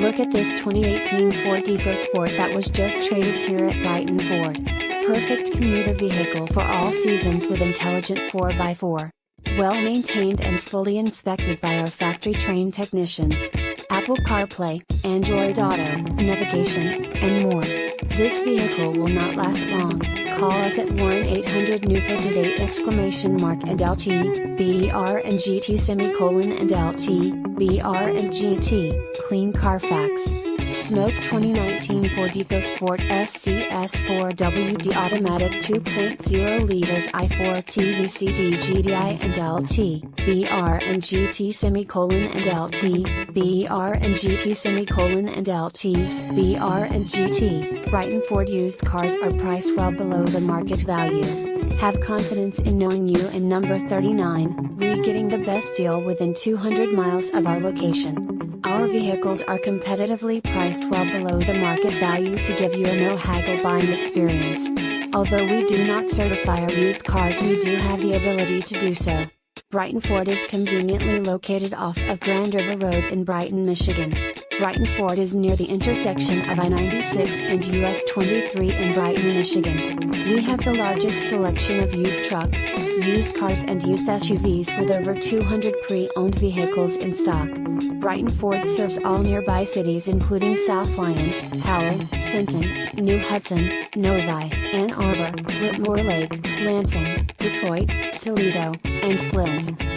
Look at this 2018 Ford EcoSport that was just traded here at Brighton Ford. Perfect commuter vehicle for all seasons with intelligent 4x4. Well maintained and fully inspected by our factory-trained technicians. Apple CarPlay, Android Auto, navigation, and more. This vehicle will not last long. Call us at 1-800-NEW for today and LT, br&gt and LT, br&gt, clean CARFAX. Smoke 2019 Ford EcoSport SES 4WD automatic 2.0 liters I4 Ti-VCT GDI&lt, br&gt and LT, br&gt and LT, br&gt. Brighton Ford used cars are priced well below the market value. Have confidence in knowing you in number 39, getting the best deal within 200 miles of our location. Our vehicles are competitively priced well below the market value to give you a no haggle buying experience. Although we do not certify our used cars, we do have the ability to do so. Brighton Ford is conveniently located off of Grand River Road in Brighton, Michigan. Brighton Ford is near the intersection of I-96 and US 23 in Brighton, Michigan. We have the largest selection of used trucks, used cars and used SUVs with over 200 pre-owned vehicles in stock. Brighton Ford serves all nearby cities including South Lyon, Howell, Fenton, New Hudson, Novi, Arbor, Whitmore Lake, Lansing, Detroit, Toledo, and Flint.